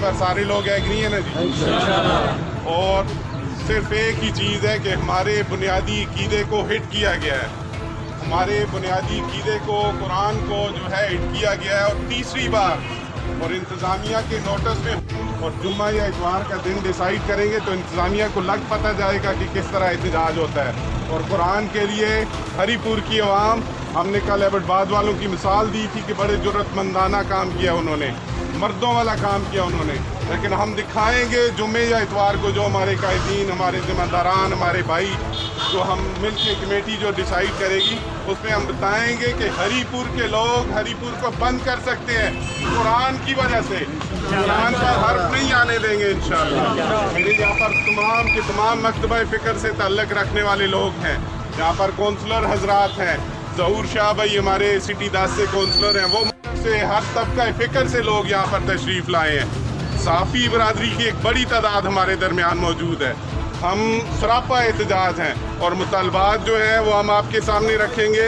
پر سارے لوگ ایگری ہیں نا جی؟ اور صرف ایک ہی چیز ہے کہ ہمارے بنیادی عقیدے کو ہٹ کیا گیا ہے، ہمارے بنیادی عقیدے کو، قرآن کو جو ہے ہٹ کیا گیا ہے، اور تیسری بار اور انتظامیہ کے نوٹس میں اور جمعہ یا اتوار کا دن ڈیسائیڈ کریں گے تو انتظامیہ کو لگ پتہ جائے گا کہ کس طرح احتجاج ہوتا ہے۔ اور قرآن کے لیے ہری پور کی عوام، ہم نے کل ایبٹ باد والوں کی مثال دی تھی کہ بڑے جرأت مندانہ کام کیا انہوں نے، مردوں والا کام کیا انہوں نے، لیکن ہم دکھائیں گے جمعے یا اتوار کو جو ہمارے قائدین، ہمارے ذمہ داران، ہمارے بھائی، جو ہم مل کے کمیٹی جو ڈیسائیڈ کرے گی اس میں ہم بتائیں گے کہ ہری پور کے لوگ ہری پور کو بند کر سکتے ہیں قرآن کی وجہ سے، قرآن کا حرف نہیں آنے دیں گے انشاءاللہ۔ میرے یہاں پر تمام کے تمام مکتبہ فکر سے تعلق رکھنے والے لوگ ہیں، یہاں پر کونسلر حضرات ہیں، ظہور شاہ بھائی ہمارے سٹی 10 سے کونسلر ہیں، وہ سے ہر طبقہ فکر سے لوگ یہاں پر تشریف لائے ہیں، صحافی برادری کی ایک بڑی تعداد ہمارے درمیان موجود ہے۔ ہم سراپا احتجاج ہیں اور مطالبات جو ہیں وہ ہم آپ کے سامنے رکھیں گے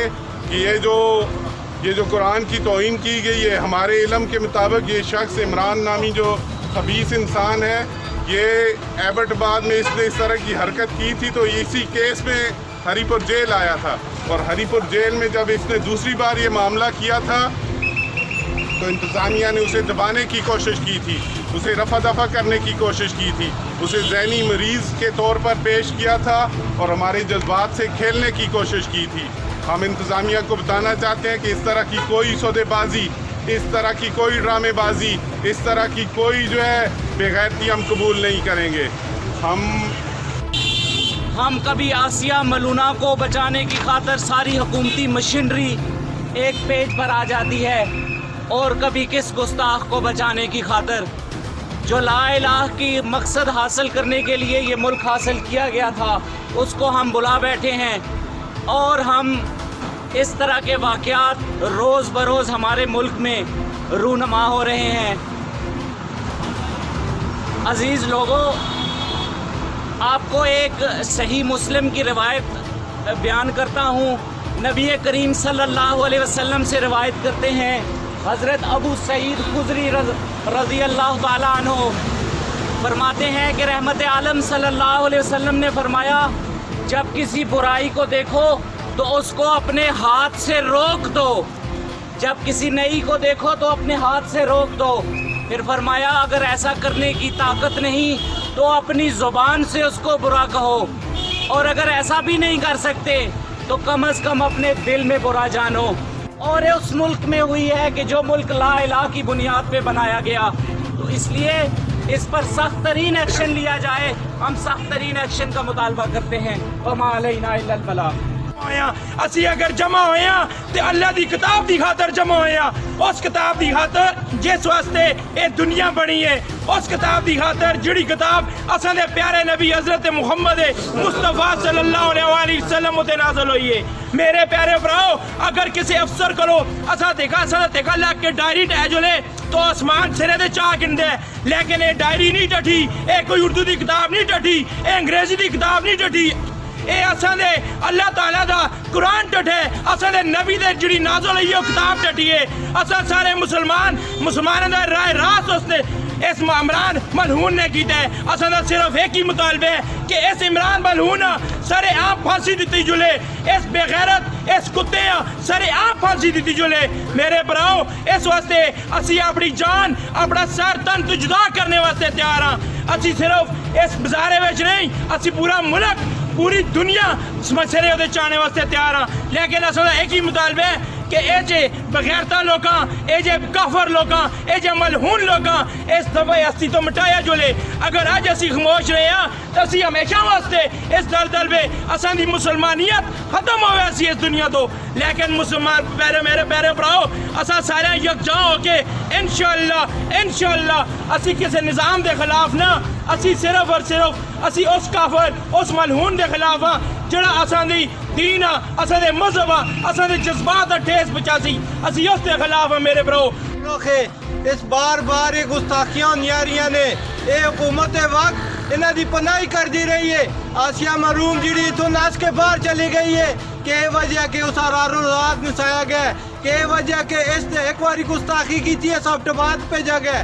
کہ یہ جو قرآن کی توہین کی گئی ہے، ہمارے علم کے مطابق یہ شخص عمران نامی جو خبیث انسان ہے، یہ ایبٹ آباد میں اس نے اس طرح کی حرکت کی تھی تو اسی کیس میں ہری پور جیل آیا تھا، اور ہری پور جیل میں جب اس نے دوسری بار یہ معاملہ کیا تھا تو انتظامیہ نے اسے دبانے کی کوشش کی تھی، اسے رفع دفع کرنے کی کوشش کی تھی، اسے ذہنی مریض کے طور پر پیش کیا تھا اور ہمارے جذبات سے کھیلنے کی کوشش کی تھی۔ ہم انتظامیہ کو بتانا چاہتے ہیں کہ اس طرح کی کوئی سودے بازی، اس طرح کی کوئی ڈرامے بازی، اس طرح کی کوئی جو ہے بے غیرتی ہم قبول نہیں کریں گے۔ ہم کبھی آسیہ ملونہ کو بچانے کی خاطر ساری حکومتی مشینری ایک پیج پر آ جاتی ہے، اور کبھی کس گستاخ کو بچانے کی خاطر جو لا الہ کی مقصد حاصل کرنے کے لیے یہ ملک حاصل کیا گیا تھا اس کو ہم بلا بیٹھے ہیں، اور ہم اس طرح کے واقعات روز بروز ہمارے ملک میں رونما ہو رہے ہیں۔ عزیز لوگوں، آپ کو ایک صحیح مسلم کی روایت بیان کرتا ہوں۔ نبی کریم صلی اللہ علیہ وسلم سے روایت کرتے ہیں، حضرت ابو سعید خدری رضی اللہ تعالیٰ عنہ فرماتے ہیں کہ رحمت عالم صلی اللہ علیہ وسلم نے فرمایا، جب کسی برائی کو دیکھو تو اس کو اپنے ہاتھ سے روک دو، جب کسی نئی کو دیکھو تو اپنے ہاتھ سے روک دو۔ پھر فرمایا اگر ایسا کرنے کی طاقت نہیں تو اپنی زبان سے اس کو برا کہو، اور اگر ایسا بھی نہیں کر سکتے تو کم از کم اپنے دل میں برا جانو۔ اور اس ملک میں ہوئی ہے کہ جو ملک لا الہ کی بنیاد پہ بنایا گیا، تو اس لیے اس پر سخت ترین ایکشن لیا جائے۔ ہم سخت ترین ایکشن کا مطالبہ کرتے ہیں۔ وما علینا الا البلاغ۔ اسی اگر جمع ہوئے ہیں تو اللہ دی کتاب دی خاطر جمع ہوئے ہیں، اس کتاب دی خاطر جس واسطے اے دنیا بنی ہے، اس کتاب دی خاطر جڑی کتاب اساں دے پیارے نبی حضرت محمد مصطفیٰ صلی اللہ علیہ وسلم تے نازل ہوئی ہے۔ میرے پیارے براؤ، اگر کسی افسر کرو اساں دیکھا لگ کے ڈائری ٹہ جو لے تو آسمان سرے دے چاہ گندے، لیکن اے ڈائری نہیں ٹٹھی، اے کوئی اردو دی کتاب نہیں ٹٹھی، اے انگریزی دی کتاب نہیں ٹٹھی، اے اساں دے اللہ تعالیٰ دا قرآن ٹٹھے، اساں دے نبی دے جڑی نازل ہوئی ہے کتاب ٹٹھی ہے۔ اساں سارے مسلمانوں دا رائے راست اس نے اس عمران ملعون نے کیتا ہے۔ اساں دا صرف ایک ہی مطالبہ ہے کہ اس عمران ملعون سر عام پھانسی دیتی جلے، اس بے غیرت اس کتے سر عام پھانسی دیتی جلے۔ میرے براؤ، اس واسطے اسی اپنی جان اپنا سر تن تو جدا کرنے واسطے تیار ہاں۔ اسی صرف اس بازارے وچ نہیں، اسی پورا ملک پوری دنیا سرے ادھر چاہنے واسطے تیار ہاں، لیکن اصل ایک ہی مطالبہ ہے کہ اے جے بغیرتا لوکاں، اے جے کافر لوکاں، اے جے ملعون لوکاں اس دفعہ ہستی تو مٹایا جلے۔ اگر آج اسی خاموش رہے ہیں تو اسی ہمیشہ واسطے اس دل بے اساں دی مسلمانیت ختم ہوئے اسی اس دنیا تو، لیکن مسلمان میرے پیارے براؤ، اساں سارے یکجا ہو کے انشاءاللہ اسی کسی نظام دے خلاف نہ، اسی صرف اور صرف اسی اس کافر اس ملعون دے خلاف ہاں جڑا اساں دی دین اساں دے مذہب اساں دے جذبات ٹھیس پچاسی، اسی اس دے خلاف ہاں میرے برو۔ اس بار یہ گستاخیاں نیاریاں نے اے حکومت وقت انہاں دی پناہی کر دی رہی ہے۔ آسیہ ملعون جڑی تو نس کے باہر چلی گئی ہے کہ وجہ کہ اس رات نسایا گیا ہے، کہ وجہ کہ اس نے ایک باری گستاخی کی تھی سب ٹبات پہ جا گیا ہے۔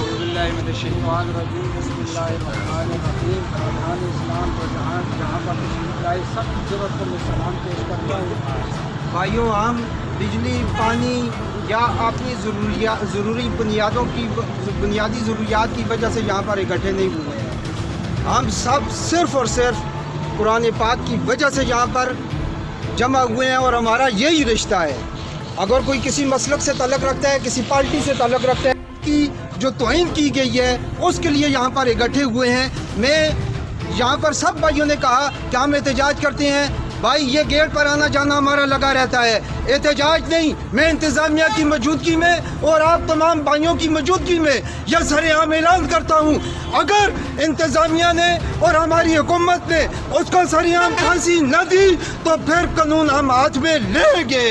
اعوذ باللہ من الشیطان الرجیم بسم اللہ الرحمن الرحیم ارکان اسلام کو جہاں پر تشریف لائے سب ضرورت کو میں سلام پیش کرتا ہوں. بھائیوں، ہم بجلی، پانی یا اپنی ضروری بنیادی ضروریات کی وجہ سے یہاں پر اکٹھے نہیں ہوئے ہیں. ہم سب صرف اور صرف قرآن پاک کی وجہ سے یہاں پر جمع ہوئے ہیں اور ہمارا یہی رشتہ ہے. اگر کوئی کسی مسلک سے تعلق رکھتا ہے، کسی پارٹی سے تعلق رکھتا ہے، کی جو توہین کی گئی ہے اس کے لیے یہاں پر اکٹھے ہوئے ہیں. میں یہاں پر سب بھائیوں نے کہا کہ ہم احتجاج کرتے ہیں. بھائی، یہ گیٹ پر آنا جانا ہمارا لگا رہتا ہے. احتجاج نہیں، میں انتظامیہ کی موجودگی میں اور آپ تمام بھائیوں کی موجودگی میں یہ سرعام اعلان کرتا ہوں، اگر انتظامیہ نے اور ہماری حکومت نے اس کو سرعام پھانسی نہ دی تو پھر قانون ہم ہاتھ میں لیں گے.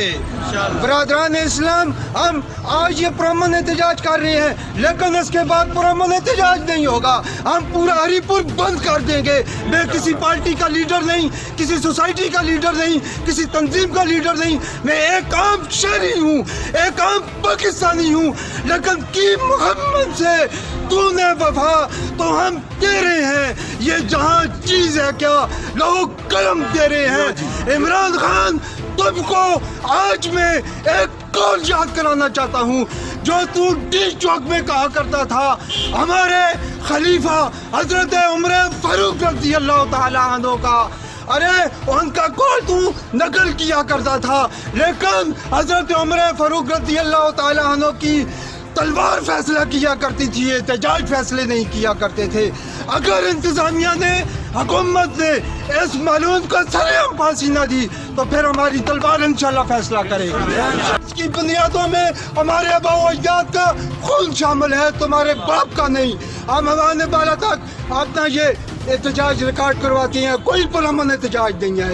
برادران اسلام، ہم آج یہ پرامن احتجاج کر رہے ہیں، لیکن اس کے بعد پرامن احتجاج نہیں ہوگا. ہم پورا ہری پور بند کر دیں گے. میں کسی پارٹی کا لیڈر نہیں، کسی سوسائٹی کا لیڈر نہیں، کسی تنظیم کا لیڈر نہیں. میں ایک عام شہری ہوں، ایک عام پاکستانی ہوں، لیکن کی محمد سے تو نے وفا تو ہم دے رہے ہیں. یہ جہاں چیز ہے کیا لوگ قلم دے رہے ہیں. عمران خان، تم کو آج میں ایک قول یاد کرانا چاہتا ہوں جو تو ڈی چوک میں کہا کرتا تھا. ہمارے خلیفہ حضرت عمر فاروق رضی اللہ تعالیٰ عنہ کا، ارے ان کا قول تو نقل کیا کرتا تھا، لیکن حضرت عمر فاروق رضی اللہ تعالیٰ عنہ کی تلوار فیصلہ کیا کرتی تھی، احتجاج فیصلے نہیں کیا کرتے تھے. اگر انتظامیہ نے، حکومت نے اس معلوم کو سرعام پھانسی نہ دی تو پھر ہماری تلوار انشاءاللہ فیصلہ کرے گی. اس کی بنیادوں میں ہمارے آبا و اجداد کا خون شامل ہے، تمہارے باپ کا نہیں. ہم ہمارے بالا تک اپنا یہ احتجاج ریکارڈ کرواتے ہیں. کوئی پرامن احتجاج نہیں ہے.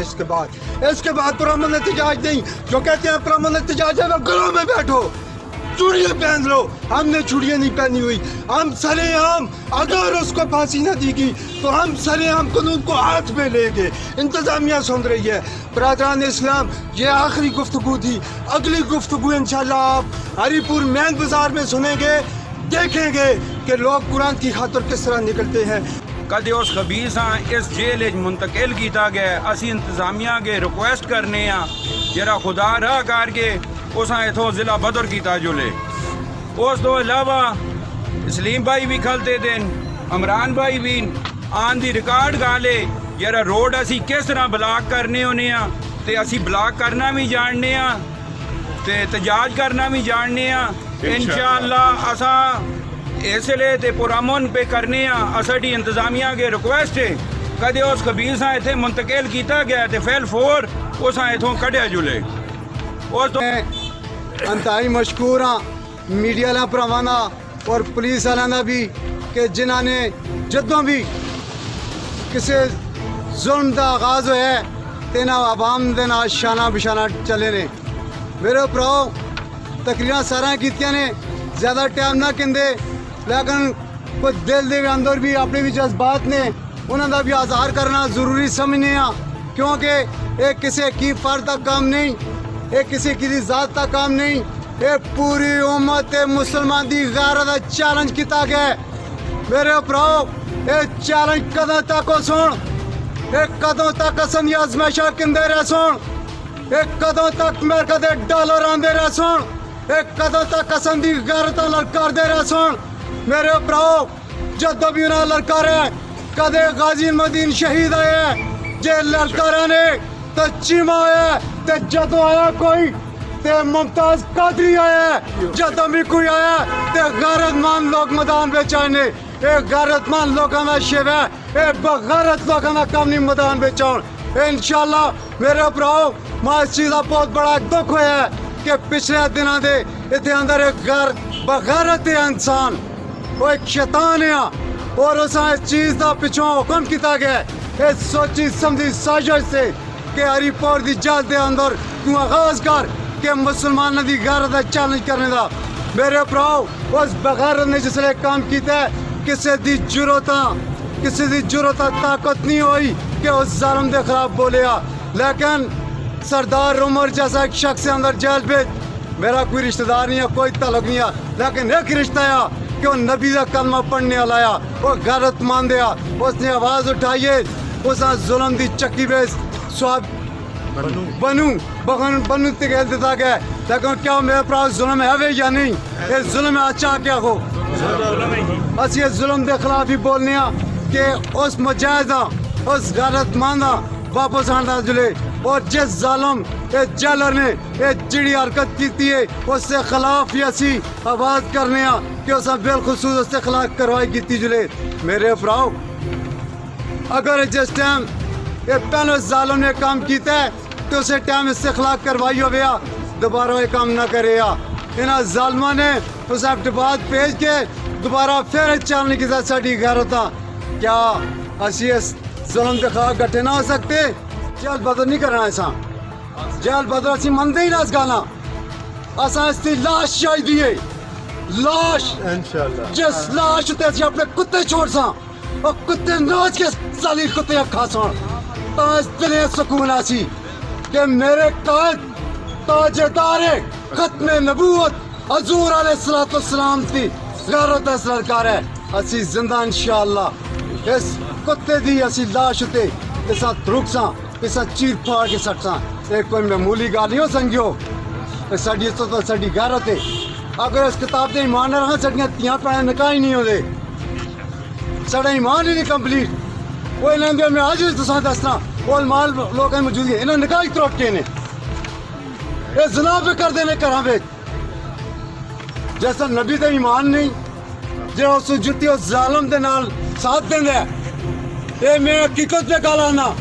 اس کے بعد پرامن احتجاج نہیں. جو کہتے ہیں پرامن احتجاج ہے وہ گھروں میں بیٹھو، چوڑیاں پہن لو. ہم نے چوڑیاں نہیں پہنی ہوئی. ہم سرعام، اگر اس کو پھانسی نہ دی گئی تو ہم سرعام قانون کو ہاتھ میں لیں گے. انتظامیہ سن رہی ہے. برادران اسلام، یہ آخری گفتگو تھی. اگلی گفتگو انشاءاللہ آپ ہری پور مین بازار میں سنیں گے، دیکھیں گے کہ لوگ قرآن کی خاطر کس طرح نکلتے ہیں. کدے اس خبیث اس جیل منتقل کیتا گیا. اسی انتظامیہ کے ریکویسٹ کرنے جرا خدا راہ کر کے اساں اتوں ضلع بدر کیتا جلے. اس تو علاوہ سلیم بھائی بھی کھلتے دن، عمران بھائی بھی آن دی ریکارڈ گالے یارا روڈ اسی کس طرح بلاک کرنے ہونے ہاں تے اسی بلاک کرنا بھی جاننے ہاں تے احتجاج کرنا بھی جاننے ہاں. انشاءاللہ اساں اس لیے تے پرامن پہ کرنے ہاں. اساڈی انتظامیہ کے ریکویسٹ ہے کدے اس خبیث اتنے منتقل کیتا گیا تے فیل فور اساں اتوں کڈیا جلے. انتہائی مشکور ہاں میڈیا والا پروانا اور پولیس والا بھی کہ جنہوں نے جدوں بھی کسی ظلم کا آغاز ہوا ہے تینا عوام دے نال شانہ بشانہ چلے نے. میرے پراؤ تقریرا سارا کیتیاں نے، زیادہ ٹائم نہ کہندے، لیکن کچھ دل دے اندر بھی اپنے بھی جذبات نے انہوں کا بھی اظہار کرنا ضروری سمجھنے ہاں، کیونکہ ایک کسی کی فرد کا کام نہیں، ایک کسی کی ذات کا کام نہیں، ایک پوری امت مسلمان دی غیرت چیلنج کیتا گیا. میرے پراؤ یہ چیلنج کدوں تک ہو سن، ایک کدوں تک اصل یہ آزمائشاں کندے رہ سن، ایک کدوں تک میرے کدے ڈالر آندے رہ سن، ایک کدوں تک اصل دی غیرت لڑکار دے رہ سن. میرے پراؤ جدوں بھی انہیں لڑکارے کدے غازی مدین شہید آئے جے لڑکارے نے تو چیما آیا تے جدوں آیا کوئی تے ممتاز قادری آیا، جدوں بھی کوئی آیا تے غیرت مند لوگ میدان بچ آئے نے. ایک غیرت مند لوگوں میں شیو ہے، ایک بغیرت لوگوں میں کم نہیں میدان بچ آن. انشاءاللہ میرے پراؤ میں اس چیز کا بہت بڑا دکھ ہوا ہے کہ پچھلے دنوں دے اتنے اندر ایک بغیرت انسان وہ ایک شیطان ہے اور اس چیز کا پچھوں حکم کیتا گیا اس سوچی سمجھی سازش سے کہ ہری پور دی جیل دے اندر تو آغاز کر کہ مسلمانوں دی غیرت چیلنج کرنے دا. میرے پراؤ اس بغیرت نے جس لئے کام کیتا ہے کسی دی جرت طاقت نہیں ہوئی کہ اس ظالم دے خلاف بولیا. لیکن سردار عمر جیسا ایک شخص اندر جیل پہ میرا کوئی رشتہ دار نہیں ہے، کوئی تعلق نہیں ہے، لیکن ایک رشتہ ہے کہ وہ نبی کا کلمہ پڑھنے والا آیا وہ غیرت مند آیا اس نے آواز اٹھائیے اس نے ظلم دی چکی پہ سواب بنو تکیل دیتا گیا لیکن کیا میرے پراؤ ظلم ہے وے یا نہیں یہ ظلم ہے اچھا کیا ہو اسی یہ ظلم دے خلاف ہی بولنے ہیں کہ اس مجاہدہ اس غیرت ماندہ واپس آنا جلے اور جس ظالم جیلر نے جڑی حرکت کیتی ہے اس سے خلاف ہی اسی آواز کرنے ہیں کہ اس نے بالخصوص اس سے خلاف کروائی کیتی جلے میرے پراؤ اگر جس ٹائم یہ پہلے ظالم نے کام کیتا ہے تو اسے ٹائم اس سے خلاف کروائی ہو گیا دوبارہ یہ کام نہ کرے گا انہاں ظالمہ نے اسے اپٹباد بھیج کے دوبارہ پھر چالنے کی ذات ساڑھی غیرتا کیا اسی اس ظلم کے خواہ گھٹے نہ ہو سکتے جیل بدر نہیں کرنا ایسا جیل بدر اسی مندے ہی نہ اس گانا ایسا اس کی لاش شاید دیئے لاش جس لاش ہوتے اسی اپنے کتے چھوڑ ساں اور کتے نوچ کے سالیل کتے کھا ساں تاج دلے سکون ایسی کہ میرے قائد تاجدار ختم نبوت حضور علیہ السلام تھی غیرت سرکار ہے اسی زندہ انشاءاللہ اس کتے دی اسی لاش ہوتے اسا دھرک ساں اسا چیر پھاڑ کے سٹ ساں ایک کوئی معمولی گالی ہو سنگیو ساڑی تو ساڑی غیرت ہے اگر اس کتاب دے ایمان نہ رہا ساڑیاں تیاں پڑھیں نکاح ہی نہیں ہو دے ساڑا ایمان ہی نہیں کمپلیٹ وہ انہوں نے میں آج اس دساں دسنا وہ المال لوگ ہیں موجود ہیں انہوں نے نکاح ہی تروٹ کے انہیں یہ زنا پہ کر دینے کراں بے جیسا نبی دے ایمان نہیں جو اس جتی اس ظالم دے نال ساتھ دیں دے اے میں حقیقت پہ کالانا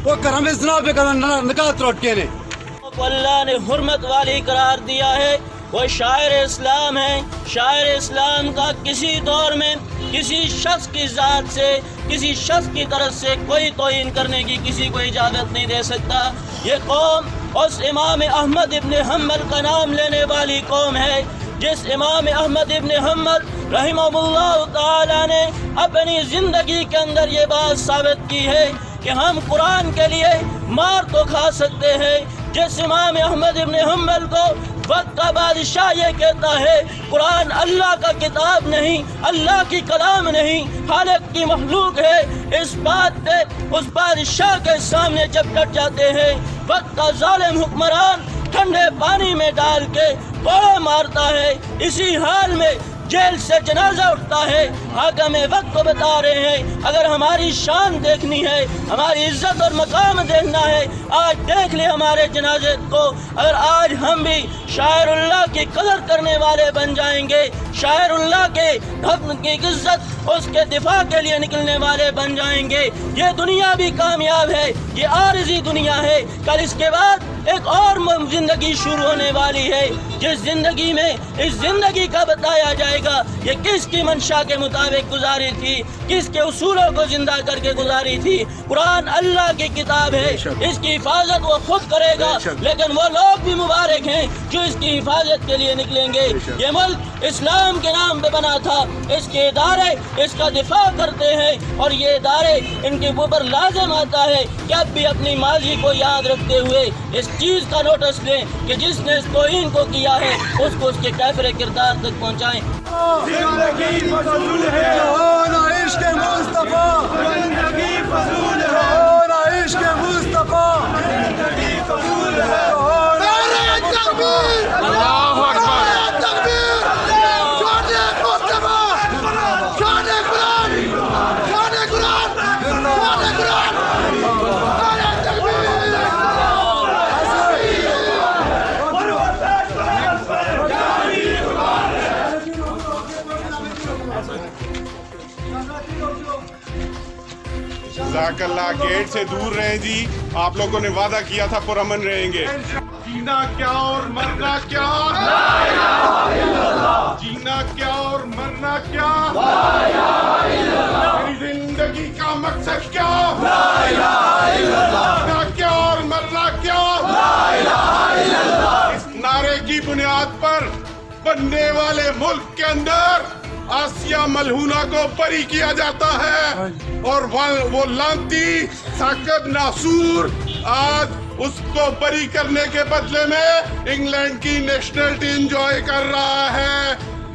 وہ کراں بے زنا پہ کراں نکاح تروٹ کے انہیں اللہ نے حرمت والی قرار دیا ہے وہ شاعر اسلام ہے شاعر اسلام کا کسی دور میں کسی شخص کی ذات سے کسی شخص کی طرف سے کوئی توہین کرنے کی کسی کو اجازت نہیں دے سکتا یہ قوم اس امام احمد ابن حنبل کا نام لینے والی قوم ہے جس امام احمد ابن حنبل رحمہ اللہ تعالی نے اپنی زندگی کے اندر یہ بات ثابت کی ہے کہ ہم قرآن کے لیے مار تو کھا سکتے ہیں جس امام احمد ابن حنبل کو وقت کا بادشاہ یہ کہتا ہے قرآن اللہ کا کتاب نہیں اللہ کی کلام نہیں خالق کی مخلوق ہے اس بات پہ اس بادشاہ کے سامنے جب ڈٹ جاتے ہیں وقت کا ظالم حکمران ٹھنڈے پانی میں ڈال کے کوڑے مارتا ہے اسی حال میں جیل سے جنازہ اٹھتا ہے حاکم وقت کو بتا رہے ہیں اگر ہماری شان دیکھنی ہے ہماری عزت اور مقام دیکھنا ہے آج دیکھ لے ہمارے جنازے کو اگر آج ہم بھی شاعر اللہ کی قدر کرنے والے بن جائیں گے شاعر اللہ کے حق کی عزت اس کے دفاع کے لیے نکلنے والے بن جائیں گے یہ دنیا بھی کامیاب ہے یہ عارضی دنیا ہے کل اس کے بعد ایک اور زندگی شروع ہونے والی ہے جس زندگی میں اس زندگی کا بتایا جائے گا یہ کس کی منشا کے مطابق گزاری تھی کس کے اصولوں کو زندہ کر کے گزاری تھی قرآن اللہ کی کتاب ہے اس کی حفاظت وہ خود کرے گا لیکن وہ لوگ بھی مبارک ہیں جو اس کی حفاظت کے لیے نکلیں گے یہ ملک اسلام کے نام پہ بنا تھا اس کے ادارے اس کا دفاع کرتے ہیں اور یہ ادارے ان کے اوپر لازم آتا ہے کہ اب بھی اپنی ماضی کو یاد رکھتے ہوئے اس چیز کا نوٹس لیں کہ جس نے اس توہین کو کیا ہے اس کو اس کے کیفر کردار تک پہنچائیں زندگی فضول ہے عشق مصطفیٰ زندگی فضول ہے عشق مصطفیٰ زندگی فضول ہے اللہ اکبر تکبیر شان مصطفیٰ شان قرآن شان قرآن شان قرآن جزاک اللہ گیٹ سے دور رہیں جی آپ لوگوں نے وعدہ کیا تھا پرامن رہیں گے جینا کیا اور مرنا کیا جینا کیا اور مرنا کیا میری زندگی کا مقصد کیا جینا کیا اور مرنا کیا اس نعرے کی بنیاد پر بننے والے ملک کے اندر آسیہ ملہونہ کو بری کیا جاتا ہے اور وہ لانتی ساکب ناصور آج اس کو بری کرنے کے بدلے میں انگلینڈ کی نیشنل ٹیم انجوائے کر رہا ہے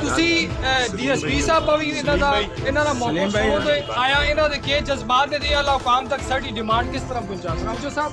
ਤੁਸੀਂ ਡੀਐਸਪੀ ਸਾਹਿਬ ਵੀ ਇਹਨਾਂ ਦਾ ਮੌਕਾ ਤੇ ਆਇਆ ਇਹਨਾਂ ਦੇ ਕੀ ਜਜ਼ਬਾਤ ਨੇ ਤੇ ਅੱਲਾਹ ਕਾਮ ਤੱਕ ਸਾਡੀ ਡਿਮਾਂਡ ਕਿਸ ਤਰ੍ਹਾਂ ਪਹੁੰਚਾ ਰਾਜੋ ਸਾਹਿਬ